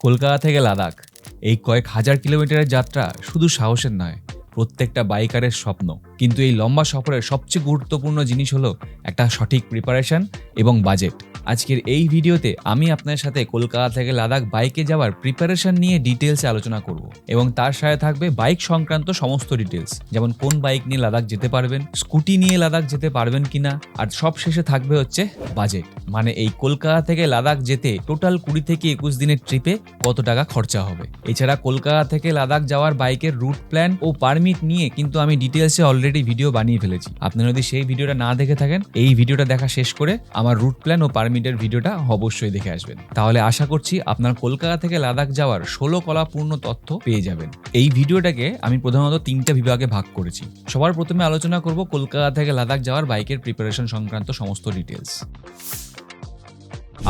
কলকাতা থেকে লাদাখ এই কয়েক হাজার কিলোমিটারের যাত্রা শুধু সাহসের নয়, প্রত্যেকটা বাইকারের স্বপ্ন। কিন্তু এই লম্বা সফরের সবচেয়ে গুরুত্বপূর্ণ জিনিস হলো একটা সঠিক প্রিপারেশন এবং বাজেট। আজকের এই ভিডিওতে আমি আপনার সাথে কলকাতা থেকে লাদাখ বাইকে যাওয়ার প্রিপারেশন নিয়ে ডিটেলসে আলোচনা করব এবং তার সাথে থাকবে বাইক সংক্রান্ত সমস্ত ডিটেলস, যেমন কোন বাইক নিয়ে লাদাখ যেতে পারবেন, স্কুটি নিয়ে লাদাখ যেতে পারবেন কিনা, আর সব শেষে থাকবে হচ্ছে বাজেট, মানে এই কলকাতা থেকে লাদাখ যেতে টোটাল 20 থেকে 21 দিনের ট্রিপে কত টাকা খরচা হবে। এছাড়া কলকাতা থেকে লাদাখ যাওয়ার বাইকের রুট প্ল্যান ও পারমিট নিয়ে কিন্তু আমি ডিটেলসে অলরেডি ভিডিও বানিয়ে ফেলেছি। আপনারা যদি সেই ভিডিওটা না দেখে থাকেন, এই ভিডিওটা দেখা শেষ করে আমার রুট প্ল্যান ও পারমিটের ভিডিওটা অবশ্যই দেখে আসবেন। তাহলে আশা করছি আপনার কলকাতা থেকে লাদাখ যাওয়ার 16 কলাপূর্ণ তথ্য পেয়ে যাবেন। এই ভিডিওটাকে আমি প্রধানত 3টা বিভাগে ভাগ করেছি। সবার প্রথমে আলোচনা করব কলকাতা থেকে লাদাখ যাওয়ার বাইকের প্রিপারেশন সংক্রান্ত সমস্ত ডিটেলস।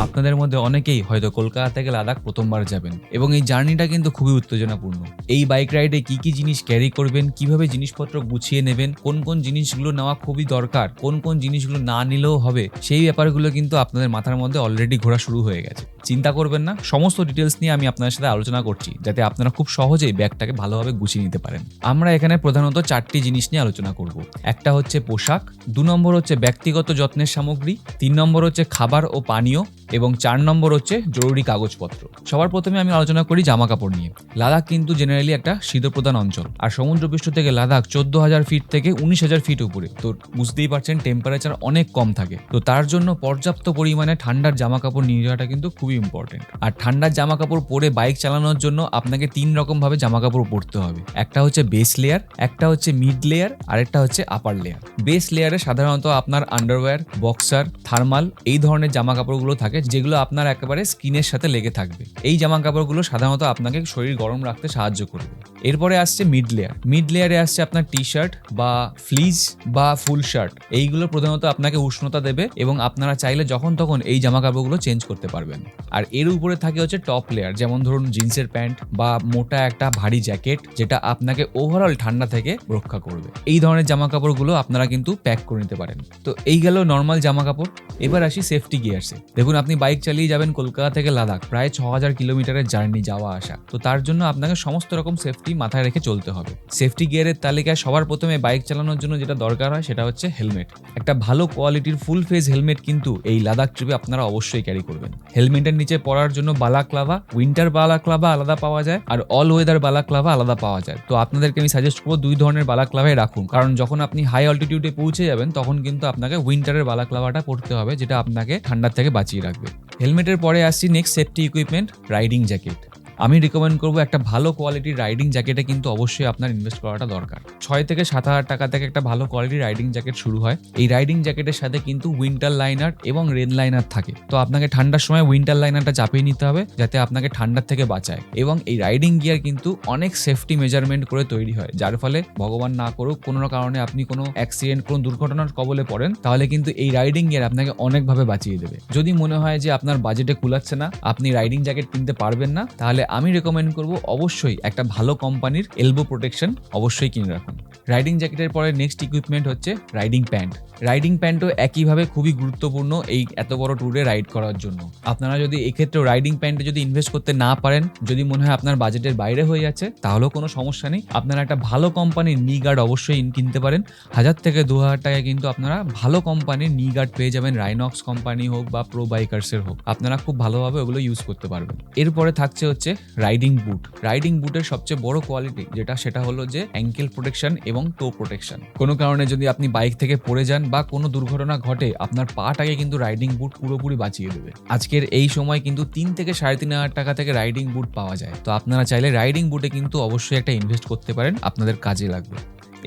আপনাদের মধ্যে অনেকেই হয়তো কলকাতা থেকে লাদাখ প্রথমবার যাবেন এবং এই জার্নিটা কিন্তু খুবই উত্তেজনাপূর্ণ। এই বাইক রাইডে কি কি জিনিস ক্যারি করবেন, কিভাবে জিনিসপত্র গুছিয়ে নেবেন, কোন কোন জিনিসগুলো নেওয়া খুবই দরকার, কোন কোন জিনিসগুলো না নিলেও হবে, সেই ব্যাপারগুলো কিন্তু আপনাদের মাথার মধ্যে অলরেডি ঘোরা শুরু হয়ে গেছে। চিন্তা করবেন না, সমস্ত ডিটেলস নিয়ে আমি আপনাদের সাথে আলোচনা করছি, যাতে আপনারা খুব সহজেই ব্যাগটাকে ভালোভাবে গুছিয়ে নিতে পারেন। আমরা এখানে প্রধানত 4টি জিনিস নিয়ে আলোচনা করব। একটা হচ্ছে পোশাক, 2 নম্বর হচ্ছে ব্যক্তিগত যত্নের সামগ্রী, 3 নম্বর হচ্ছে খাবার ও পানীয় এবং 4 নম্বর হচ্ছে জরুরি কাগজপত্র। সবার প্রথমে আমি আলোচনা করি জামা কাপড় নিয়ে। লাদাখ কিন্তু জেনারেলি একটা শীতপ্রধান অঞ্চল, আর সমুদ্রপৃষ্ঠ থেকে লাদাখ 14,000 ফিট থেকে 19,000 ফিট উপরে, তো বুঝতেই পারছেন টেম্পারেচার অনেক কম থাকে। তো তার জন্য পর্যাপ্ত পরিমাণে ঠান্ডার জামা কাপড় নিয়ে যাওয়াটা কিন্তু খুবই ইম্পর্টেন্ট। আর ঠান্ডার জামা কাপড় পরে বাইক চালানোর জন্য আপনাকে 3 রকম ভাবে জামা কাপড় পরতে হবে। একটা হচ্ছে বেস লেয়ার, একটা হচ্ছে মিড লেয়ার, আর একটা হচ্ছে আপার লেয়ার। বেস লেয়ারে সাধারণত আপনার আন্ডারওয়্যার, বক্সার, থার্মাল এই ধরনের জামা কাপড়গুলো থাকে, যেগুলো আপনার একেবারে স্কিনের সাথে লেগে থাকবে। এই জামা কাপড়গুলো সাধারণত আপনাকে শরীর গরম রাখতে সাহায্য করবে। এরপরে আসছে মিড লেয়ার। মিড লেয়ারে আসছে আপনার টি শার্ট বা ফ্লিজ বা ফুল শার্ট। এইগুলো প্রধানত আপনাকে উষ্ণতা দেবে এবং আপনারা চাইলে যখন তখন এই জামা কাপড়গুলো চেঞ্জ করতে পারবেন। আর এর উপরে থাকে হচ্ছে টপ লেয়ার, যেমন ধরুন জিন্সের প্যান্ট বা মোটা একটা ভারী জ্যাকেট, যেটা আপনাকে ওভারঅল ঠান্ডা থেকে রক্ষা করবে। এই ধরনের জামা কাপড়গুলো আপনারা কিন্তু প্যাক করে নিতে পারেন। তো এই গেল নর্মাল জামা কাপড়। এবার আসি সেফটি গিয়ার্সে। দেখুন, আপনি বাইক চালিয়ে যাবেন কলকাতা থেকে লাদাখ, প্রায় 6,000 কিলোমিটারের জার্নি যাওয়া আসা। তো তার জন্য আপনাকে সমস্ত রকম সেফটি মাথায় রেখে চলতে হবে। সেফটি গিয়ারের তালিকায় সবার প্রথমে বাইক চালানোর জন্য যেটা দরকার হয় সেটা হচ্ছে হেলমেট। একটা ভালো কোয়ালিটির ফুল ফেস হেলমেট কিন্তু এই লাদাখ ট্রিপে আপনারা অবশ্যই ক্যারি করবেন। হেলমেটের নিচে পরার জন্য বালাক্লাভা, উইন্টার বালাক্লাভা আলাদা পাওয়া যায় আর অল ওয়েদার বালাক্লাভা আলাদা পাওয়া যায়। তো আপনাদেরকে আমি সাজেস্ট করবো 2 ধরনের বালাক্লাভাই রাখুন, কারণ যখন আপনি হাই অল্টিটিউডে পৌঁছে যাবেন তখন কিন্তু আপনাকে উইন্টারের বালাক্লাভাটা পরতে হবে, যেটা আপনাকে ঠান্ডার থেকে বাঁচিয়ে রাখবে। হেলমেটের পরে আসছি next safety equipment, riding jacket. আমি রিকমেন্ড করবো একটা ভালো কোয়ালিটির রাইডিং জ্যাকেটে কিন্তু অবশ্যই আপনার ইনভেস্ট করাটা দরকার। 6 থেকে 7,000 টাকা থেকে একটা ভালো কোয়ালিটির রাইডিং জ্যাকেট শুরু হয়। এই রাইডিং জ্যাকেটের সাথে কিন্তু উইন্টার লাইনার এবং রেন লাইনার থাকে। তো আপনাকে ঠান্ডার সময় উইন্টার লাইনারটা চাপিয়ে নিতে হবে, যাতে আপনাকে ঠান্ডার থেকে বাঁচায়। এবং এই রাইডিং গিয়ার কিন্তু অনেক সেফটি মেজারমেন্ট করে তৈরি হয়, যার ফলে ভগবান না করুক কোনো কারণে আপনি কোনো অ্যাক্সিডেন্ট, কোনো দুর্ঘটনার কবলে পড়েন, তাহলে কিন্তু এই রাইডিং গিয়ার আপনাকে অনেকভাবে বাঁচিয়ে দেবে। যদি মনে হয় যে আপনার বাজেটে কুলাচ্ছে না, আপনি রাইডিং জ্যাকেট কিনতে পারবেন না, তাহলে আমি রেকমেন্ড করবো অবশ্যই একটা ভালো কোম্পানির এলবো প্রোটেকশন অবশ্যই কিনে রাখুন। রাইডিং জ্যাকেটের পরে নেক্সট ইকুইপমেন্ট হচ্ছে রাইডিং প্যান্ট। রাইডিং প্যান্টও একইভাবে খুবই গুরুত্বপূর্ণ এই এত বড় ট্যুরে রাইড করার জন্য। আপনারা যদি এক্ষেত্রে রাইডিং প্যান্টে যদি ইনভেস্ট করতে না পারেন, যদি মনে হয় আপনার বাজেটের বাইরে হয়ে যাচ্ছে, তাহলেও কোনো সমস্যা নেই। আপনারা একটা ভালো কোম্পানির নি গার্ড অবশ্যই কিনতে পারেন। 1000 থেকে 2000 টাকায় কিন্তু আপনারা ভালো কোম্পানির নি গার্ড পেয়ে যাবেন, রাইনক্স কোম্পানি হোক বা প্রো বাইকার্সের হোক। আপনারা খুব ভালোভাবে ওগুলো ইউজ করতে পারবেন। এরপরে থাকছে হচ্ছে রাইডিং বুট। রাইডিং বুটের সবচেয়ে বড় কোয়ালিটি সেটা হলো যে অ্যাঙ্কেল প্রোটেকশন এবং টো প্রোটেকশন। কোনো কারণে যদি আপনি বাইক থেকে পড়ে যান বা কোনো দুর্ঘটনা ঘটে, আপনার পাটাকে কিন্তু রাইডিং বুট পুরোপুরি বাঁচিয়ে দেবে। আজকের এই সময় কিন্তু 3 থেকে 3,500 টাকা থেকে রাইডিং বুট পাওয়া যায়। তো আপনারা চাইলে রাইডিং বুটে কিন্তু অবশ্যই একটা ইনভেস্ট করতে পারেন, আপনাদের কাজে লাগবে।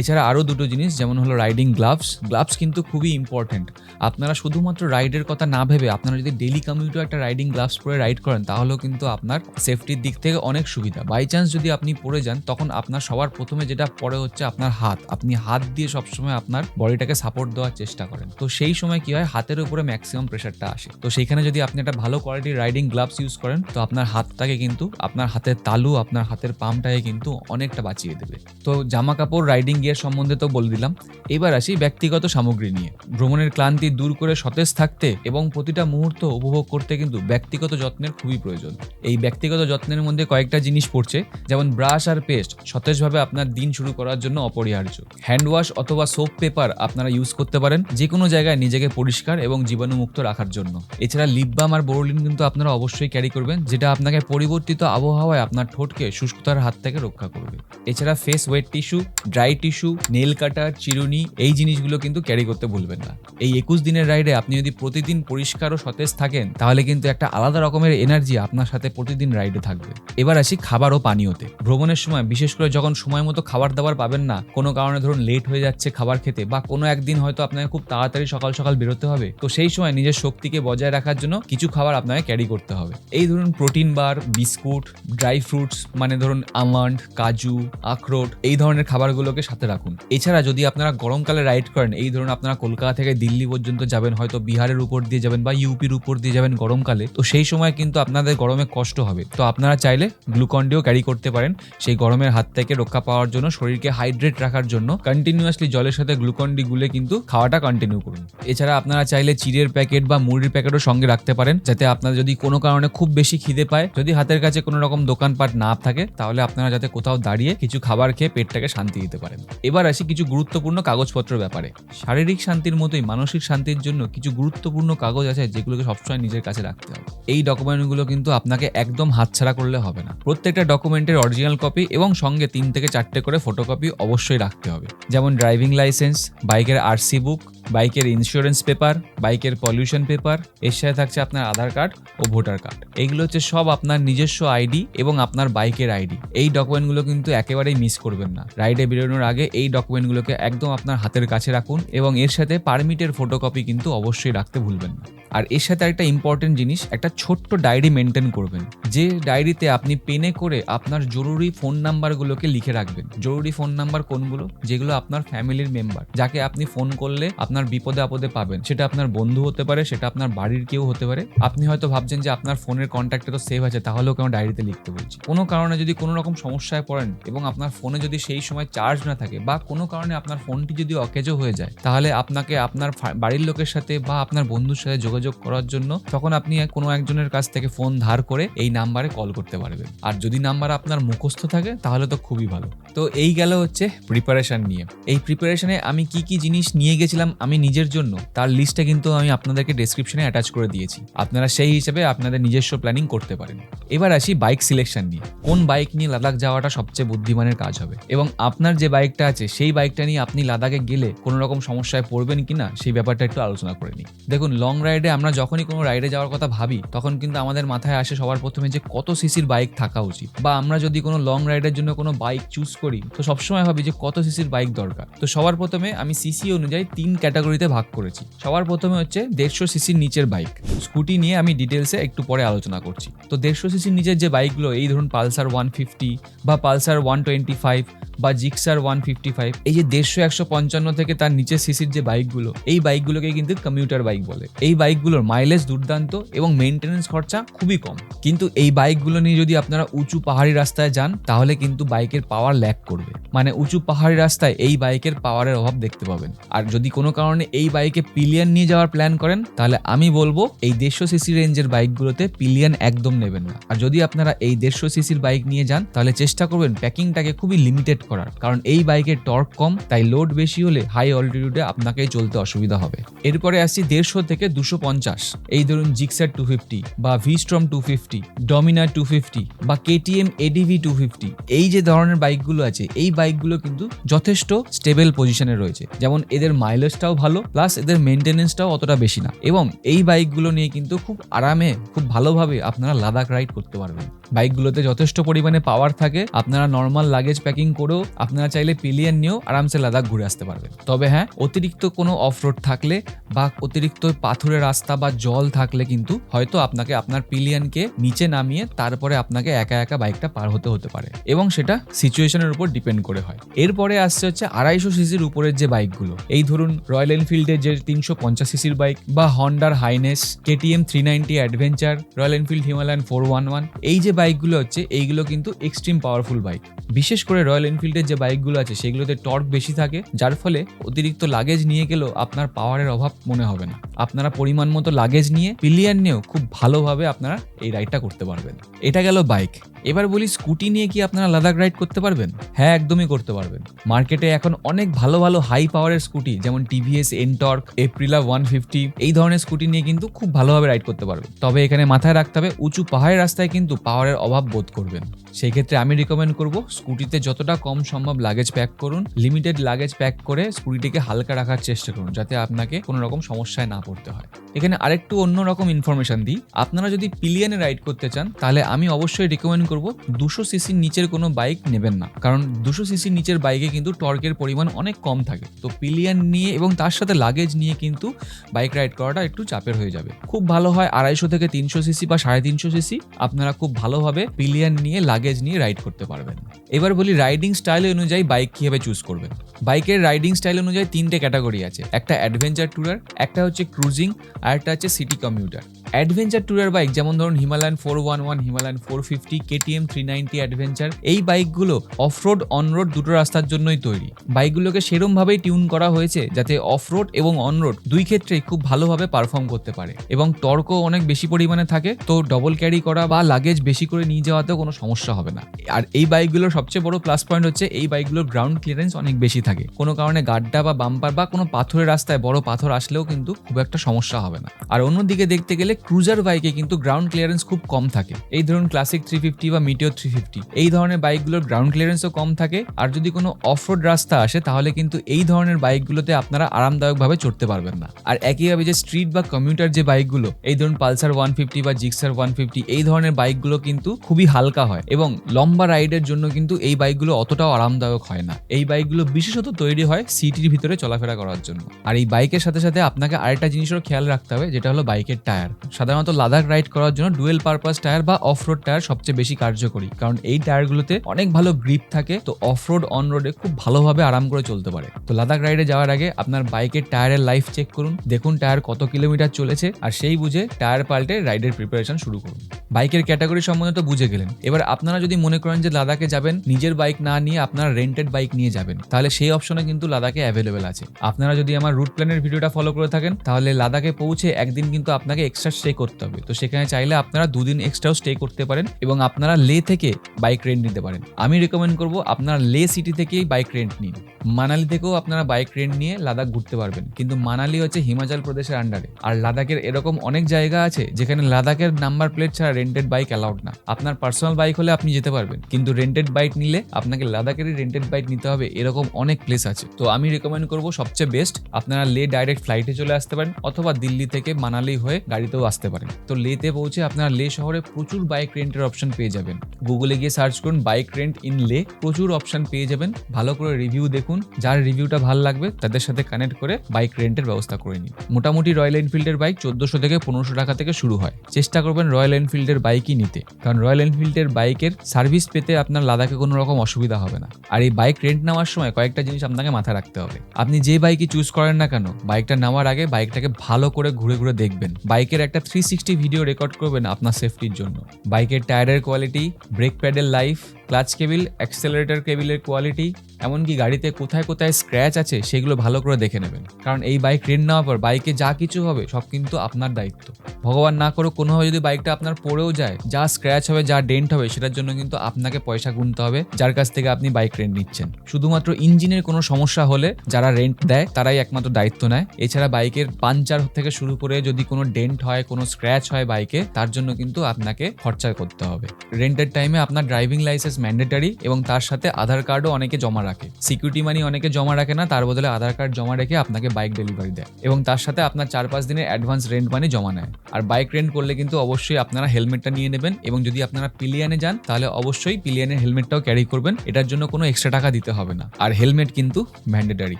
এছাড়া আরও 2টো জিনিস, যেমন হলো রাইডিং গ্লাভস। গ্লাভস কিন্তু খুবই ইম্পর্টেন্ট। আপনারা শুধুমাত্র রাইডের কথা না ভেবে আপনারা যদি ডেলি কমিউটেও একটা রাইডিং গ্লাভস পরে রাইড করেন, তাহলেও কিন্তু আপনার সেফটির দিক থেকে অনেক সুবিধা। বাই চান্স যদি আপনি পড়ে যান, তখন আপনার সবার প্রথমে যেটা পড়ে হচ্ছে আপনার হাত। আপনি হাত দিয়ে সবসময় আপনার বডিটাকে সাপোর্ট দেওয়ার চেষ্টা করেন। তো সেই সময় কি হয়, হাতের উপরে ম্যাক্সিমাম প্রেশারটা আসে। তো সেইখানে যদি আপনি একটা ভালো কোয়ালিটির রাইডিং গ্লাভস ইউজ করেন, তো আপনার হাতটাকে কিন্তু, আপনার হাতের তালু, আপনার হাতের পামটাকে কিন্তু অনেকটা বাঁচিয়ে দেবে। তো জামা কাপড়, রাইডিং গিয়ার সম্বন্ধে তো বলে দিলাম। এবার আসি ব্যক্তিগত সামগ্রী নিয়ে। ভ্রমণের ক্লান্তি দূর করে সতেজ থাকতে এবং প্রতিটা মুহূর্ত উপভোগ করতে কিন্তু ব্যক্তিগত যত্নের খুবই প্রয়োজন। এই ব্যক্তিগত যত্নের মধ্যে কয়েকটা জিনিস পড়ছে, যেমন ব্রাশ আর পেস্ট সতেজভাবে আপনার দিন শুরু করার জন্য অপরিহার্য। হ্যান্ড ওয়াশ অথবা সোপ পেপার আপনারা ইউজ করতে পারেন যে কোনো জায়গায় নিজেকে পরিষ্কার এবং জীবাণুমুক্ত রাখার জন্য। এছাড়া লিপ বাম আর বোরোলিন কিন্তু আপনারা অবশ্যই ক্যারি করবেন, যেটা আপনাকে পরিবর্তিত আবহাওয়ায় আপনার ঠোঁটকে শুষ্কতার হাত থেকে রক্ষা করবে। এছাড়া face wait tissue, dry tissue, nail কাটার, চিরুনি এই জিনিসগুলো কিন্তু ক্যারি করতে ভুলবেন না। এই 21 দিনের রাইডে আপনি যদি প্রতিদিন পরিষ্কার ও সতেজ থাকেন তাহলে কিন্তু একটা আলাদা রকমের এনার্জি আপনার সাথে প্রতিদিন রাইডে থাকবে। এবার আসি খাবার ও পানীয়তে। ভ্রমণের সময় বিশেষ করে যখন সময় মতো খাবার দাবার পাবেন না, কোনো কারণে ধরুন লেট হয়ে যাচ্ছে খাবার খেতে, বা কোনো একদিন হয়তো আপনাকে খুব তাড়াতাড়ি সকাল সকাল বেরোতে হবে, তো সেই সময় নিজের শক্তিকে বজায় রাখার জন্য কিছু খাবার আপনাকে ক্যারি করতে হবে। এই ধরুন প্রোটিন বার, বিস্কুট, ড্রাই ফ্রুটস মানে ধরুন আমন্ড, কাজু, আখরোট এই ধরনের খাবারগুলোকে সাথে রাখুন। এছাড়া যদি আপনারা গরমকালে রাইড করেন, এই ধরুন আপনারা কলকাতা থেকে দিল্লি পর্যন্ত যাবেন, হয়তো বিহারের উপর দিয়ে যাবেন বা ইউপির উপর দিয়ে যাবেন গরমকালে, তো সেই সময় কিন্তু আপনাদের গরমে কষ্ট হবে। তো আপনারা চাইলে গ্লুকন-ডিও ক্যারি করতে পারেন সেই গরমের হাত থেকে রক্ষা পাওয়ার জন্য। শরীরকে হাইড্রেট রাখার জন্য কন্টিনিউয়াসলি জলের সাথে গ্লুকন-ডি গুলে কিন্তু খাওয়াটা কন্টিনিউ করুন। এছাড়া আপনারা চাইলে চিড়ের প্যাকেট বা মুড়ির প্যাকেটও সঙ্গে রাখতে পারেন, যাতে আপনারা যদি কোনো কারণে খুব বেশি খিদে পায়, যদি হাতের কাছে কোনো রকম দোকানপাট না থাকে, তাহলে আপনারা যাতে কোথাও দাঁড়িয়ে কিছু খাবার খেয়ে পেটটাকে শান্তি দিতে পারেন। এবার আসি কিছু গুরুত্বপূর্ণ কাগজপত্রের ব্যাপারে। শারীরিক শান্তির মতোই মানসিক শান্তির জন্য কিছু গুরুত্বপূর্ণ কাগজ আছে যেগুলোকে সবসময় নিজের কাছে রাখতে হবে। এই ডকুমেন্টগুলো কিন্তু আপনাকে একদম হাতছাড়া করলে হবে না। প্রত্যেকটা ডকুমেন্টের অরিজিনাল কপি এবং সঙ্গে 3 থেকে 4টে করে ফটোকপি অবশ্যই রাখতে হবে। যেমন ড্রাইভিং লাইসেন্স, বাইকের আরসি বুক, বাইকের ইন্স্যুরেন্স পেপার, বাইকের পলিউশন পেপার, এর সাথে থাকছে আপনার আধার কার্ড ও ভোটার কার্ড। এইগুলো হচ্ছে সব আপনার নিজস্ব আইডি এবং আপনার বাইকের আইডি। এই ডকুমেন্টগুলো কিন্তু একেবারেই মিস করবেন না। রাইডে বেরোনোর আগে এই ডকুমেন্টগুলোকে একদম আপনার হাতের কাছে রাখুন এবং এর সাথে পারমিটের ফটোকপি কিন্তু অবশ্যই রাখতে ভুলবেন না। আর এর সাথে একটা ইম্পর্টেন্ট জিনিস, একটা ছোট্ট ডায়েরি মেনটেন করবেন, যে ডায়েরিতে আপনি পেনে করে আপনার জরুরি ফোন নাম্বারগুলোকে লিখে রাখবেন। জরুরি ফোন নাম্বার কোনগুলো? যেগুলো আপনার ফ্যামিলির মেম্বার, যাকে আপনি ফোন করলে আপনার বিপদে আপদে পাবেন। সেটা আপনার বন্ধু হতে পারে, সেটা আপনার বাড়ির কেউ হতে পারে। আপনি হয়তো ভাবছেন যে আপনার ফোনের কন্ট্যাক্টে তো সেভ আছে, তাহলেও কেন ডায়েরিতে লিখতে বলছি। কোনো কারণে যদি কোনো রকম সমস্যায় পড়েন এবং আপনার ফোনে যদি সেই সময় চার্জ না থাকে, বা কোনো কারণে আপনার ফোনটি যদি অকেজো হয়ে যায়, তাহলে আপনাকে আপনার বাড়ির লোকের সাথে বা আপনার বন্ধুর সাথে যোগাযোগ করার জন্য তখন আপনি কোনো একজনের কাছ থেকে ফোন ধার করে এই নাম্বারে কল করতে পারবেন। আর যদি নাম্বার আপনার মুখস্থ থাকে তাহলে তো খুবই ভালো। তো এই গেল হচ্ছে প্রিপারেশন নিয়ে। এই প্রিপারেশনে আমি কি কি জিনিস নিয়ে গেছিলাম আমি নিজের জন্য, তার লিস্টটা কিন্তু আমি আপনাদেরকে ডেসক্রিপশনে অ্যাটাচ করে দিয়েছি। আপনারা সেই হিসেবে আপনাদের নিজস্ব প্ল্যানিং করতে পারেন। এবার আসি বাইক সিলেকশন নিয়ে। কোন বাইক নিয়ে লাদাখ যাওয়াটা সবচেয়ে বুদ্ধিমানের কাজ হবে, এবং আপনার যে বাইকটা আছে সেই বাইকটা নিয়ে আপনি লাদাখে গেলে কোনো রকম সমস্যায় পড়বেন কিনা সেই ব্যাপারটা একটু আলোচনা করে নিই। দেখুন, লং রাইডে আমরা যখনই কোনো রাইডে যাওয়ার কথা ভাবি তখন কিন্তু আমাদের মাথায় আসে সবার প্রথমে যে কত সিসির বাইক থাকা উচিত, বা আমরা যদি কোনো লং রাইডের জন্য কোনো বাইক চুজ করি তো সবসময় ভাবি যে কত সিসির বাইক দরকার। তো সবার প্রথমে আমি সিসি অনুযায়ী 3 ক্যাটাগরিতে ভাগ করেছি। সবার প্রথমে হচ্ছে 150 সিসির নিচের বাইক। স্কুটি নিয়ে আমি ডিটেলসে একটু পরে আলোচনা করছি। তো 150 সিসির নিচের যে বাইকগুলো, এই ধরুন পালসার 150 বা পালসার 125 বা জিক্সার 155, এই যে 150, 155 থেকে তার নিচে সিসির যে বাইকগুলো, এই বাইকগুলোকে কিন্তু কমিউটার বাইক বলে। এই বাইকগুলোর মাইলেজ দুর্দান্ত এবং মেইনটেনেন্স খরচা খুবই কম। কিন্তু এই বাইকগুলো নিয়ে যদি আপনারা উঁচু পাহাড়ি রাস্তায় যান তাহলে কিন্তু বাইকের পাওয়ার ল্যাগ করবে। মানে উঁচু পাহাড়ি রাস্তায় এই বাইকের পাওয়ারের অভাব দেখতে পাবেন। আর যদি কোনো কারণে এই বাইকে পিলিয়ন নিয়ে যাওয়ার প্ল্যান করেন তাহলে আমি বলবো এই 150 সিসি রেঞ্জের বাইকগুলোতে পিলিয়ন একদম নেবেন না। আর যদি আপনারা এই 150 সিসির বাইক নিয়ে যান তাহলে চেষ্টা করবেন প্যাকিংটাকে খুবই লিমিটেড করার, কারণ এই বাইকের টর্ক কম, তাই লোড বেশি হলে হাই অল্টিটিউডে আপনাকে চলতে অসুবিধা হবে। এরপরে আসছি 150 থেকে 250, এই ধরুন জিক্সার 250 বা ভিস্ট্রম 250, ডমিনার 250 বা কেটিএম এডিভি 250, এই যে ধরনের বাইকগুলো আছে এই বাইকগুলো কিন্তু যথেষ্ট স্টেবল পজিশনে রয়েছে। যেমন এদের মাইলেজটাও ভালো, প্লাস এদের মেনটেনেন্সটাও অতটা বেশি না, এবং এই বাইকগুলো নিয়ে কিন্তু খুব আরামে খুব ভালোভাবে আপনারা লাদাখ রাইড করতে পারবেন। বাইকগুলোতে যথেষ্ট পরিমাণে পাওয়ার থাকে। আপনারা নর্মাল লাগেজ প্যাকিং করেও আপনারা চাইলে পিলিয়ন নিয়েও আরামসে লাদাখ ঘুরে আসতে পারবেন। তবে হ্যাঁ, অতিরিক্ত কোনো অফরোড থাকলে বা অতিরিক্ত পাথুরে রাস্তা বা জল থাকলে কিন্তু হয়তো আপনাকে আপনার পিলিয়নকে নিচে নামিয়ে তারপরে আপনাকে একা একা বাইকটা পার হতে পারে, এবং সেটা সিচুয়েশনের উপর ডিপেন্ড করে হয়। এরপরে আসছে হচ্ছে 250 সিসির উপরের যে বাইকগুলো, এই ধরুন রয়্যাল এনফিল্ডের যে 350 সিসির বাইক, বা হন্ডার highness, KTM 390 adventure, Royal Enfield Himalayan 411, এই যে বাইকগুলো হচ্ছে এইগুলো কিন্তু এক্সট্রিম পাওয়ারফুল বাইক। বিশেষ করে রয়্যাল এনফিল্ড এনফিল্ডের যে বাইকগুলো আছে সেগুলোতে টর্ক বেশি থাকে, যার ফলে অতিরিক্ত লাগেজ নিয়ে গেলেও আপনার পাওয়ারের অভাব মনে হবে না। আপনারা পরিমাণ মতো লাগেজ নিয়ে পিলিয়ন নিয়েও খুব ভালোভাবে আপনারা এই রাইডটা করতে পারবেন। এটা গেল বাইক। এবার বলি স্কুটি নিয়ে কি আপনারা লাদাখ রাইড করতে পারবেন? হ্যাঁ, একদমই করতে পারবেন। মার্কেটে এখন অনেক ভালো ভালো হাই পাওয়ারের স্কুটি যেমন টিভিএস এনটর্ক, এপ্রিলা 150 এই ধরনের স্কুটি নিয়ে কিন্তু খুব ভালোভাবে রাইড করতে পারবেন। তবে এখানে মাথায় রাখতে হবে উঁচু পাহাড়ের রাস্তায় কিন্তু পাওয়ারের অভাব বোধ করবেন। সেই ক্ষেত্রে আমি রিকমেন্ড করব স্কুটিতে যতটা কম সম্ভব লাগেজ প্যাক করুন, লিমিটেড লাগেজ প্যাক করে স্কুটিটিকে হালকা রাখার চেষ্টা করুন যাতে আপনাকে কোনো রকম সমস্যায় না পড়তে হয়। এখানে আরেকটু অন্যরকম ইনফরমেশন দিই, আপনারা যদি পিলিয়নে রাইড করতে চান তাহলে আমি অবশ্যই রিকমেন্ড করব 200 সিসির নিচের কোনো বাইক নেবেন না, কারণ 200 সিসির নিচের বাইকে কিন্তু টর্কের পরিমাণ অনেক কম থাকে। তো পিলিয়ন নিয়ে এবং তার সাথে লাগেজ নিয়ে কিন্তু বাইক রাইড করাটা একটু চাপের হয়ে যাবে। খুব ভালো হয় 250 থেকে 300 সিসি বা 350 সিসি, আপনারা খুব ভালোভাবে পিলিয়ন নিয়ে লাগেজ নিয়ে রাইড করতে পারবেন। এবার বলি রাইডিং স্টাইল অনুযায়ী বাইক কিভাবে চুজ করবেন। বাইকের রাইডিং স্টাইল অনুযায়ী 3টে ক্যাটাগরি আছে, একটা অ্যাডভেঞ্চার ট্যুরার, একটা হচ্ছে ক্রুজিং, আর একটা হচ্ছে city commuter. Adventure tourer bike যেমন ধরুন হিমালয়ান 411, হিমালয়ান 450, KTM 390 অ্যাডভেঞ্চার, এই বাইকগুলো অফরোড অনরোড দুটো রাস্তার জন্যই তৈরি। বাইকগুলোকে সেরমভাবেই টিউন করা হয়েছে যাতে অফরোড এবং অনরোড দুই ক্ষেত্রেই খুব ভালোভাবে পারফর্ম করতে পারে এবং টর্কও অনেক বেশি পরিমাণে থাকে, তো ডবল ক্যারি করা বা লাগেজ বেশি করে নিয়ে যাওয়াতেও কোনো সমস্যা হবে না। আর এই বাইকগুলোর সবচেয়ে বড় প্লাস পয়েন্ট হচ্ছে এই বাইকগুলোর গ্রাউন্ড ক্লিয়ারেন্স অনেক বেশি থাকে, কোনো কারণে গাড্ডা বা বাম্পার বা কোনো পাথরের রাস্তায় বড় পাথর আসলেও কিন্তু খুব একটা সমস্যা হবে না। আর অন্যদিকে দেখতে গেলে ক্রুজার বাইকে কিন্তু গ্রাউন্ড ক্লিয়ারেন্স খুব কম থাকে। এই ধরুন ক্লাসিক 350 বা মিটিওর 350 এই ধরনের বাইকগুলোর গ্রাউন্ড ক্লিয়ারেন্সও কম থাকে। আর যদি কোনো অফরোড রাস্তা আসে তাহলে কিন্তু এই ধরনের বাইকগুলোতে আপনারা আরামদায়কভাবে চড়তে পারবেন না। আর একইভাবে যে স্ট্রিট বা কমিউটার যে বাইকগুলো, এই ধরুন পালসার 150 বা জিক্সার 150 এই ধরনের বাইকগুলো কিন্তু খুবই হালকা হয় এবং লম্বা রাইডের জন্য কিন্তু এই বাইকগুলো অতটাও আরামদায়ক হয় না। এই বাইকগুলো বিশেষত তৈরি হয় সিটির ভিতরে চলাফেরা করার জন্য। আর এই বাইকের সাথে সাথে আপনাকে আরেকটা জিনিসেরও খেয়াল রাখতে হবে, যেটা হলো বাইকের টায়ার। সাধারণত লাদাখ রাইড করার জন্য ডুয়েল পারপাস টায়ার বা অফরোড টায়ার সবচেয়ে বেশি কার্যকরী, কারণ এই টায়ারগুলোতে অনেক ভালো গ্রিপ থাকে, তো অফরোড অনরোডে খুব ভালোভাবে আরাম করে চলতে পারে। তো লাদাখ রাইডে যাওয়ার আগে আপনার বাইকের টায়ারের লাইফ চেক করুন, দেখুন টায়ার কত কিলোমিটার চলেছে, আর সেই বুঝে টায়ার পাল্টে রাইডের প্রিপারেশন শুরু করুন। বাইকের ক্যাটাগরি সম্বন্ধে তো বুঝে গেলেন। এবার আপনারা যদি মনে করেন যে লাদাখে যাবেন নিজের বাইক না নিয়ে আপনারা রেন্টেড বাইক নিয়ে যাবেন, তাহলে সেই অপশনে কিন্তু লাদাখে অ্যাভেলেবেল আছে। আপনারা যদি আমার রুট প্ল্যানের ভিডিওটা ফলো করে থাকেন তাহলে লাদাখে পৌঁছে একদিন কিন্তু আপনাকে এক্সট্রা স্টে করতে হবে, তো সেখানে চাইলে আপনারা 2 দিন এক্সট্রাও স্টে করতে পারেন এবং আপনারা লে থেকে বাইক রেন্ট নিতে পারেন। আমি রেকমেন্ড করব আপনারা লে সিটি থেকেই বাইক রেন্ট নিন। মানালি থেকেও আপনারা বাইক রেন্ট নিয়ে লাদাখ ঘুরতে পারবেন, কিন্তু মানালি হচ্ছে হিমাচল প্রদেশের আন্ডারে। আর লাদাখের এরকম অনেক জায়গা আছে যেখানে লাদাখের নাম্বার প্লেট ছাড়া রেন্টেড বাইক অ্যালাউড না। আপনার পার্সোনাল বাইক হলে আপনি যেতে পারবেন, কিন্তু রেন্টেড বাইক নিলে আপনাকে লাদাখেরই রেন্টেড বাইক নিতে হবে, এরকম অনেক প্লেস আছে। তো আমি রেকমেন্ড করব সবচেয়ে বেস্ট আপনারা লে ডাইরেক্ট ফ্লাইটে চলে আসতে পারেন, অথবা দিল্লি থেকে মানালি হয়ে গাড়িতেও আসতে পারেন। তো লেতে পৌঁছে আপনারা লে শহরে প্রচুর বাইক রেন্টের অপশন পেয়ে যাবেন। গুগলে গিয়ে সার্চ করুন বাইক রেন্ট ইন লে, প্রচুর অপশন পেয়ে যাবেন। ভালো করে রিভিউ দেখুন, যার রিভিউটা ভালো লাগবে তাদের সাথে কানেক্ট করে বাইক রেন্টের ব্যবস্থা করে নিন। মোটামুটি রয়্যাল এনফিল্ডের বাইক 1400 থেকে 1500 টাকা থেকে শুরু হয়। চেষ্টা করবেন রয়্যাল এনফিল্ডের বাইকই নিতে, কারণ রয়্যাল এনফিল্ডের বাইকের সার্ভিস পেতে আপনার লাদাখে কোনো রকম অসুবিধা হবে না। আর এই বাইক রেন্ট নেওয়ার সময় কয়েকটা জিনিস আপনাকে মাথায় রাখতে হবে। আপনি যে বাইকই চুজ করেন না কেন, বাইকটা নেওয়ার আগে বাইকটাকে ভালো করে ঘুরে ঘুরে দেখবেন। বাইকের একটা 360 ভিডিও রেকর্ড করবেন আপনার সেফটির জন্য। বাইকের টায়ারের কোয়ালিটি, ব্রেক প্যাডের লাইফ, ক্লাচ কেবিল, অ্যাক্সেলারেটর কেবিলের কোয়ালিটি, এমনকি গাড়িতে কোথায় কোথায় স্ক্র্যাচ আছে সেগুলো ভালো করে দেখে নেবেন, কারণ এই বাইক রেন্ট নেওয়ার পর বাইকে যা কিছু হবে সব কিন্তু আপনার দায়িত্ব। ভগবান না করুক কোনোভাবে যদি বাইকটা আপনার পড়েও যায়, যা স্ক্র্যাচ হবে, যা ডেন্ট হবে, সেটার জন্য কিন্তু আপনাকে পয়সা গুনতে হবে যার কাছ থেকে আপনি বাইক রেন্ট নিচ্ছেন। শুধুমাত্র ইঞ্জিনের কোনো সমস্যা হলে যারা রেন্ট দেয় তারাই একমাত্র দায়িত্ব নেয়। এছাড়া বাইকের পাঞ্চার থেকে শুরু করে যদি কোনো ডেন্ট হয়, কোনো স্ক্র্যাচ হয় বাইকে, তার জন্য কিন্তু আপনাকে খরচা করতে হবে। রেন্টের টাইমে আপনার ড্রাইভিং লাইসেন্স ম্যান্ডেটারি, এবং তার সাথে আধার কার্ডও অনেকে জমা রাখে। সিকিউরিটি মানি অনেকে জমা রাখে না, তার বদলে আধার কার্ড জমা রেখে আপনাকে বাইক ডেলিভারি দেয়, এবং তার সাথে আপনার 4-5 দিনের অ্যাডভান্স রেন্ট মানি জমা নেয়। আর বাইক রেন্ট করলে কিন্তু অবশ্যই আপনারা হেলমেটটা নিয়ে নেবেন, এবং যদি আপনারা পিলিয়ানে যান তাহলে অবশ্যই পিলিয়ানের হেলমেটটাও ক্যারি করবেন। এটার জন্য কোনো এক্সট্রা টাকা দিতে হবে না, আর হেলমেট কিন্তু ম্যান্ডেটারি।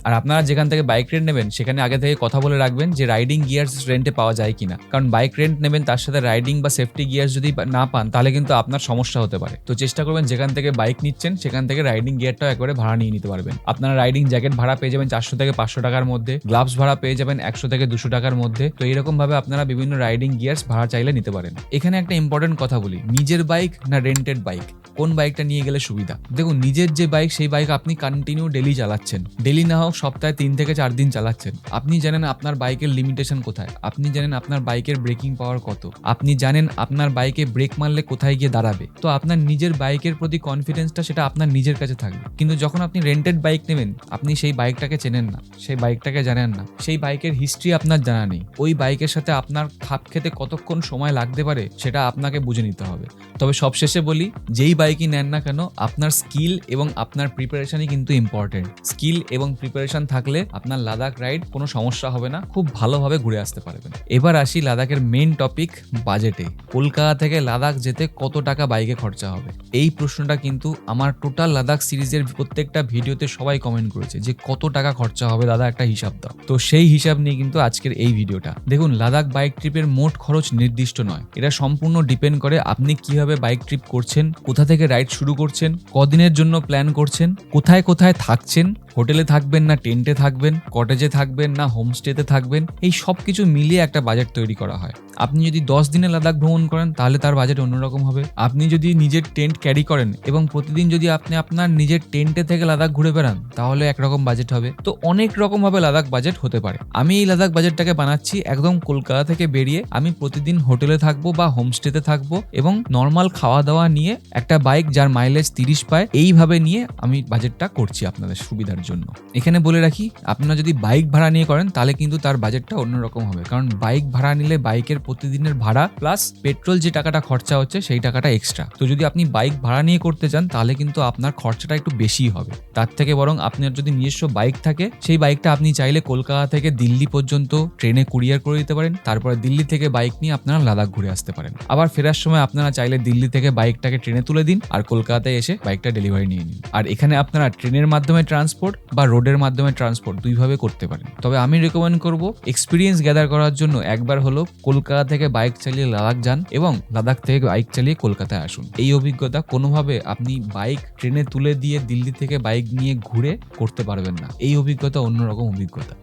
আর আপনারা যেখান থেকে বাইক রেন্ট নেবেন সেখানে আগে থেকে কথা বলে রাখবেন যে রাইডিং গিয়ার্স রেন্টে পাওয়া যায় কিনা, কারণ বাইক রেন্ট নেবেন তার সাথে রাইডিং বা সেফটি গিয়ার্স যদি না পান তাহলে কিন্তু আপনার সমস্যা হতে পারে। তো চেষ্টা করবেন যেখান থেকে বাইক নিচ্ছেন সেখান থেকে রাইডিং গিয়ারটাও একবারে ভাড়া নিয়ে নিতে পারবেন। আপনারা রাইডিং জ্যাকেট ভাড়া পেয়ে যাবেন 400 থেকে 500 টাকার মধ্যে, গ্লাভস ভাড়া পেয়ে যাবেন 100 থেকে 200 টাকার মধ্যে। তো এরকম ভাবে আপনারা বিভিন্ন রাইডিং গিয়ার্স ভাড়া চাইলে নিতে পারেন। এখানে একটা ইম্পর্টেন্ট কথা বলি, নিজের বাইক না রেন্টেড বাইক, কোন বাইকটা নিয়ে গেলে সুবিধা। দেখুন, নিজের যে বাইক সেই বাইক আপনি কন্টিনিউ ডেলি চালাচ্ছেন, ডেলি না হোক সপ্তাহে 3 থেকে 4 দিন চালাচ্ছেন। আপনি জানেন আপনার বাইকের লিমিটেশন কোথায়, আপনি জানেন আপনার বাইকের ব্রেকিং পাওয়ার কত, আপনি জানেন আপনার বাইকে ব্রেক মারলে কোথায় গিয়ে দাঁড়াবে। তো আপনার নিজের বাইকের প্রতি কনফিডেন্সটা সেটা আপনার নিজের কাছে থাকবে। কিন্তু যখন আপনি রেন্টেড বাইক নেবেন, আপনি সেই বাইকটাকে চেনেন না, সেই বাইকটাকে জানেন না, সেই বাইকের হিস্ট্রি আপনার জানা নেই, ওই বাইকের সাথে আপনার খাপ খেতে কতক্ষণ সময় লাগতে পারে সেটা আপনাকে বুঝে নিতে হবে। তবে সবশেষে বলি, যেই বাইকই নেন না কেন, আপনার স্কিল এবং আপনার প্রিপারেশনই কিন্তু ইম্পর্টেন্ট। স্কিল এবং প্রিপারেশন থাকলে আপনার লাদাখ রাইড কোনো সমস্যা হবে না, খুব ভালোভাবে ঘুরে আসতে পারবেন। এবার আসি লাদাখের মেইন টপিক, বাজেটে। কলকাতা থেকে লাদাখ যেতে কত টাকা বাইকে খরচা হবে? এই প্রশ্নটা কিন্তু আমার টোটাল লাদাখ সিরিজের প্রত্যেকটা ভিডিওতে সবাই কমেন্ট করেছে যে কত টাকা খরচা হবে দাদা, একটা হিসাব দাও। তো সেই হিসাব নিয়ে কিন্তু আজকের এই ভিডিওটা। দেখুন, লাদাখ বাইক ট্রিপের মোট খরচ নির্দিষ্ট নয়, এটা সম্পূর্ণ ডিপেন্ড করে আপনি কিভাবে বাইক ট্রিপ করছেন, কোথা থেকে রাইড শুরু করছেন, কদিনের জন্য প্ল্যান করছেন, কোথায় কোথায় থাকছেন, হোটেলে থাকবেন না টেন্টে থাকবেন, কটেজে থাকবেন না হোমস্টেতে থাকবেন, এই সব কিছু মিলিয়ে একটা বাজেট তৈরি করা হয়। আপনি যদি 10 দিনে লাদাখ ভ্রমণ করেন তাহলে তার বাজেট অন্যরকম হবে। আপনি যদি নিজের টেন্ট ক্যারি করেন এবং প্রতিদিন যদি আপনি আপনার নিজের টেন্টে থেকে লাদাখ ঘুরে বেড়ান তাহলে একরকম বাজেট হবে। তো অনেক রকম ভাবে লাদাখ বাজেট হতে পারে। আমি এই লাদাখ বাজেটটাকে বানাচ্ছি একদম কলকাতা থেকে বেরিয়ে আমি প্রতিদিন হোটেলে থাকবো বা হোমস্টেতে থাকবো এবং নর্মাল খাওয়া দাওয়া নিয়ে একটা বাইক যার মাইলেজ 30 পায়, এইভাবে নিয়ে আমি বাজেটটা করছি আপনাদের সুবিধার জন্য। এখানে বলে রাখি, আপনারা যদি বাইক ভাড়া নিয়ে করেন তাহলে কিন্তু তার বাজেটটা অন্যরকম হবে, কারণ বাইক ভাড়া নিলে বাইকের প্রতিদিনের ভাড়া প্লাস পেট্রোল যে টাকাটা খরচা হচ্ছে সেই টাকাটা এক্সট্রা। তো যদি আপনি বাইক ভাড়া নিয়ে করতে চান তাহলে কিন্তু আপনার খরচাটা একটু বেশি হবে। তার থেকে বরং আপনার যদি নিজস্ব বাইক থাকে, সেই বাইকটা আপনি চাইলে কলকাতা থেকে দিল্লি পর্যন্ত ট্রেনে কুরিয়ার করে দিতে পারেন, তারপরে দিল্লি থেকে বাইক নিয়ে আপনারা লাদাখ ঘুরে আসতে পারেন। আবার ফেরার সময় আপনারা চাইলে দিল্লি থেকে বাইকটাকে ট্রেনে তুলে দিন আর কলকাতায় এসে বাইকটা ডেলিভারি নিয়ে নিন। আর এখানে আপনারা ট্রেনের মাধ্যমে ট্রান্সপোর্ট বা রোডের মাধ্যমে ট্রান্সপোর্ট দুইভাবে করতে পারেন। তবে আমি রেকমেন্ড করব এক্সপিরিয়েন্স গ্যাদার করার জন্য একবার হলো কলকাতা থেকে বাইক চালিয়ে লাদাখ যান এবং লাদাখ থেকে বাইক চালিয়ে কলকাতায় আসুন। এই অভিজ্ঞতা কোনোভাবে আপনি বাইক ট্রেনে তুলে দিয়ে দিল্লি থেকে বাইক নিয়ে ঘুরে করতে পারবেন না। এই অভিজ্ঞতা অন্যরকম অভিজ্ঞতা।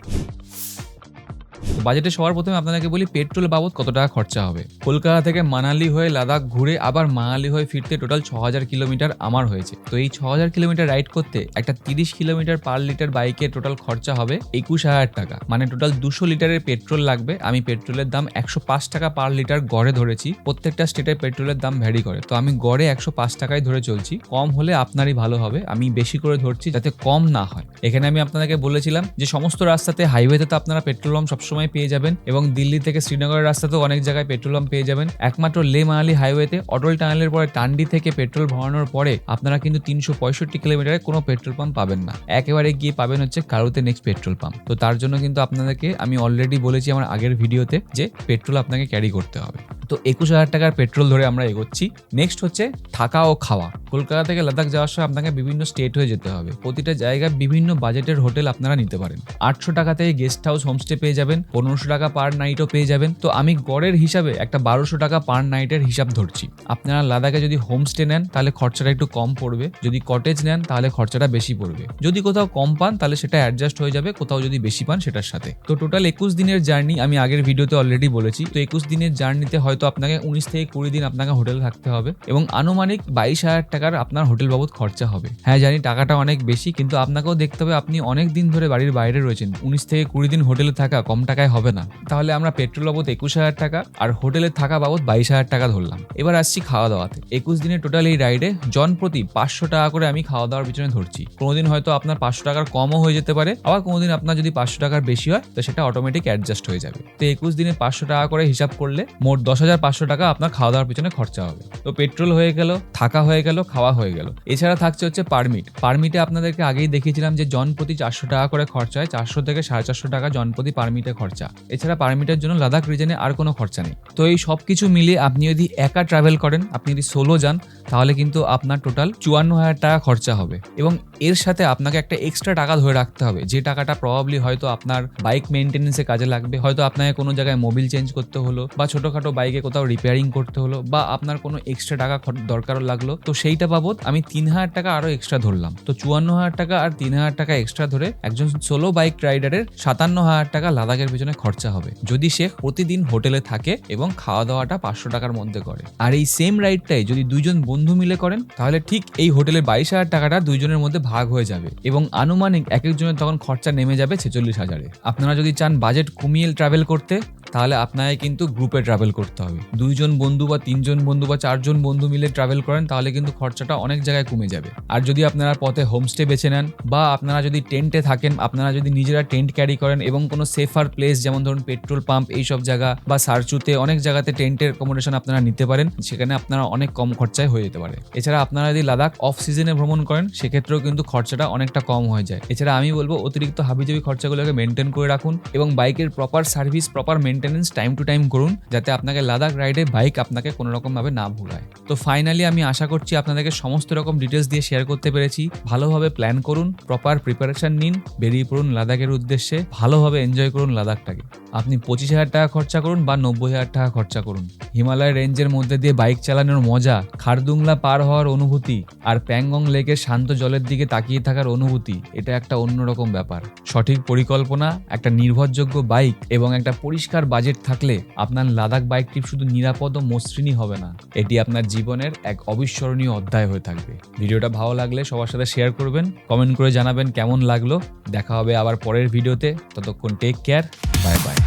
বাজেটে সবার প্রথমে আপনাদেরকে বলি পেট্রোল বাবদ কত টাকা খরচা হবে। কলকাতা থেকে মানালি হয়ে লাদাখ ঘুরে আবার মানালি হয়ে ফিরতে টোটাল 6000 কিলোমিটার আমার হয়েছে। তো এই 6000 কিলোমিটার রাইড করতে একটা 30 কিলোমিটার পার লিটার বাইকে টোটাল খরচা হবে 21000 টাকা, মানে টোটাল 200 লিটারের পেট্রোল লাগবে। আমি পেট্রোলের দাম 105 টাকা পার লিটার গড়ে ধরেছি, প্রত্যেকটা স্টেটের পেট্রোলের দাম ভ্যারি করে, তো আমি গড়ে 105 টাকায় ধরে চলছি। কম হলে আপনারই ভালো হবে, আমি বেশি করে ধরছি যাতে কম না হয়। এখানে আমি আপনাদেরকে বলেছিলাম যে সমস্ত রাস্তাতে হাইওয়েতে তো আপনারা পেট্রোল পাম্প সবসময় পেয়ে যাবেন এবং দিল্লি থেকে শ্রীনগরের রাস্তাতেও অনেক জায়গায় পেট্রোল পাম্প পেয়ে যাবেন। একমাত্র লে মানালি হাইওয়েতে অটল টানেলের পরে টান্ডি থেকে পেট্রোল ভরানোর পরে আপনারা কিন্তু 365 কিলোমিটারে কোনো পেট্রোল পাম্প পাবেন না, একেবারে গিয়ে পাবেন হচ্ছে কারুতে নেক্সট পেট্রোল পাম্প। তো তার জন্য কিন্তু আপনাদেরকে আমি অলরেডি বলেছি আমার আগের ভিডিওতে যে পেট্রোল আপনাকে ক্যারি করতে হবে। তো 21000 টাকার পেট্রোল ধরে আমরা এগোচ্ছি। নেক্সট হচ্ছে থাকা ও খাওয়া। কলকাতা থেকে লাদাখ যাওয়ার সময় আপনাকে বিভিন্ন স্টেট হয়ে যেতে হবে, প্রতিটা জায়গায় বিভিন্ন বাজেটের হোটেল আপনারা নিতে পারেন। 800 টাকা থেকে গেস্ট হাউস হোমস্টে পেয়ে যাবেন, 1500 টাকা পার নাইটও পেয়ে যাবেন। তো আমি গড়ের হিসাবে একটা 1200 টাকা পার নাইটের হিসাব ধরছি। আপনারা লাদাখে যদি হোমস্টে নেন তাহলে খরচাটা একটু কম পড়বে, যদি কটেজ নেন তাহলে খরচাটা বেশি পড়বে, যদি কোথাও কম পান তাহলে সেটা অ্যাডজাস্ট হয়ে যাবে, কোথাও যদি বেশি পান সেটার সাথে। তো টোটাল 21 দিনের জার্নি আমি আগের ভিডিওতে অলরেডি বলেছি। তো 21 দিনের জার্নিতে হয়তো আপনাকে 19 থেকে 20 দিন আপনাকে হোটেলে থাকতে হবে এবং আনুমানিক 22000 টাকার আপনার হোটেল বাবদ খরচা হবে। হ্যাঁ জানি টাকাটা অনেক বেশি, কিন্তু আপনাকেও দেখতে হবে আপনি অনেক দিন ধরে বাড়ির বাইরে রয়েছেন, 19 থেকে 20 দিন হোটেলে থাকা কম টাকায় হবে না। তাহলে আমরা পেট্রোল বাবদ 21000 টাকা আর হোটেলে থাকা বাবদ 22000 টাকা ধরলাম। এবার আসছি খাওয়া দাওয়াতে। 21 দিনের টোটাল এই রাইডে জন প্রতি 500 টাকা করে আমি খাওয়া দাওয়ার পিছনে ধরছি। কোনোদিন হয়তো আপনার 500 টাকার কমও হয়ে যেতে পারে, আবার কোনোদিন আপনার যদি 500 টাকার বেশি হয় তো সেটা অটোমেটিক অ্যাডজাস্ট হয়ে যাবে। তো 21 দিনে 500 টাকা করে হিসাব করলে মোট 10500 টাকা আপনার খাওয়া দাওয়ার পিছনে খরচা হবে। তো পেট্রোল হয়ে গেল, থাকা হয়ে গেল, খাওয়া হয়ে গেল। এছাড়া থাকছে হচ্ছে পারমিট। পারমিটে আপনাদেরকে আগেই দেখিয়েছিলাম যে জন প্রতি 400 টাকা করে খরচা হয়, 400 থেকে 450 টাকা জন প্রতি পারমিটে খরচা। এছাড়া পারমিটের জন্য লাদাখ রিজনে আর কোনো খরচা নেই। তো এই সব কিছু মিলিয়ে আপনি যদি একা ট্রাভেল করেন, আপনি যদি সোলো যান তাহলে কিন্তু আপনার টোটাল 54000 টাকা খরচা হবে এবং এর সাথে আপনাকে একটা এক্সট্রা টাকা ধরে রাখতে হবে, যে টাকাটা প্রবাবলি হয়তো আপনার বাইক মেইনটেনেন্সে কাজে লাগবে, হয়তো আপনাকে কোনো জায়গায় মোবিল চেঞ্জ করতে হলো বা ছোটোখাটো বাইকে কোথাও রিপেয়ারিং করতে হলো বা আপনার কোনো এক্সট্রা টাকা দরকার লাগলো, তো সেইটা বাবদ আমি 3000 টাকা আরো এক্সট্রা ধরলাম। তো 54000 টাকা আর 3000 টাকা এক্সট্রা ধরে একজন সোলো বাইক রাইডারের 57000 টাকা লাদাখের পিছনে খরচা হবে, যদি সে প্রতিদিন হোটেলে থাকে এবং খাওয়া দাওয়াটা 500 টাকার মধ্যে করে। আর এই সেম রাইডটাই যদি দুইজন বন্ধু বন্ধু মিলে করেন তাহলে ঠিক এই হোটেলের 22,000 টাকাটা দুইজনের মধ্যে ভাগ হয়ে যাবে এবং আনুমানিক এক একজনের তখন খরচা নেমে যাবে 46,000-এ। আপনারা যদি চান বাজেট কমিয়ে ট্রাভেল করতে তাহলে আপনাকে কিন্তু গ্রুপে ট্রাভেল করতে হবে। 2 জন বন্ধু বা 3 জন বন্ধু বা 4 জন বন্ধু মিলে ট্রাভেল করেন তাহলে কিন্তু খরচাটা অনেক জায়গায় কমে যাবে। আর যদি আপনারা পথে হোমস্টে বেছে নেন বা আপনারা যদি টেন্টে থাকেন, আপনারা যদি নিজেরা টেন্ট ক্যারি করেন এবং কোনো সেফার প্লেস যেমন ধরুন পেট্রোল পাম্প এইসব জায়গা বা সারচুতে অনেক জায়গাতে টেন্টের অ্যাকোমোডেশন আপনারা নিতে পারেন, সেখানে আপনারা অনেক কম খরচায় হয়ে যেতে পারে। এছাড়া আপনারা যদি লাদাখ অফ সিজনে ভ্রমণ করেন সেক্ষেত্রেও কিন্তু খরচাটা অনেকটা কম হয়ে যায়। এছাড়া আমি বলবো অতিরিক্ত হাবিজাবি খরচাগুলোকে মেনটেন করে রাখুন এবং বাইকের proper service, proper maintenance time to time করুন, যাতে আপনাকে লাদাখ রাইডে বাইক আপনাকে কোনো রকম ভাবে না ভুলায়। তো ফাইনালি আমি আশা করছি আপনাদেরকে সমস্ত রকম ডিটেলস দিয়ে শেয়ার করতে পেরেছি। ভালোভাবে প্ল্যান করুন, প্রপার প্রিপারেশন নিন, বেরিয়ে পড়ুন লাদাখের উদ্দেশ্যে, ভালোভাবে এনজয় করুন লাদাখটাকে। আপনি 25,000 টাকা খরচা করুন বা 90,000 টাকা খরচা করুন, হিমালয় রেঞ্জের মধ্যে দিয়ে বাইক চালানোর মজা, খারদুংলা পার হওয়ার অনুভূতি আর প্যাংগং লেকের শান্ত জলের দিকে তাকিয়ে থাকার অনুভূতি, এটা একটা অন্যরকম ব্যাপার। সঠিক পরিকল্পনা, একটা নির্ভরযোগ্য বাইক এবং একটা পরিষ্কার বাজেট থাকলে আপনার লাদাখ বাইক ট্রিপ শুধু নিরাপদ ও মসৃণই হবে না, এটি আপনার জীবনের এক অবিস্মরণীয় অধ্যায় হয়ে থাকবে। ভিডিওটা ভালো লাগলে সবার সাথে শেয়ার করবেন, কমেন্ট করে জানাবেন কেমন লাগলো। দেখা হবে আবার পরের ভিডিওতে, ততক্ষণ টেক কেয়ার, বাই বাই।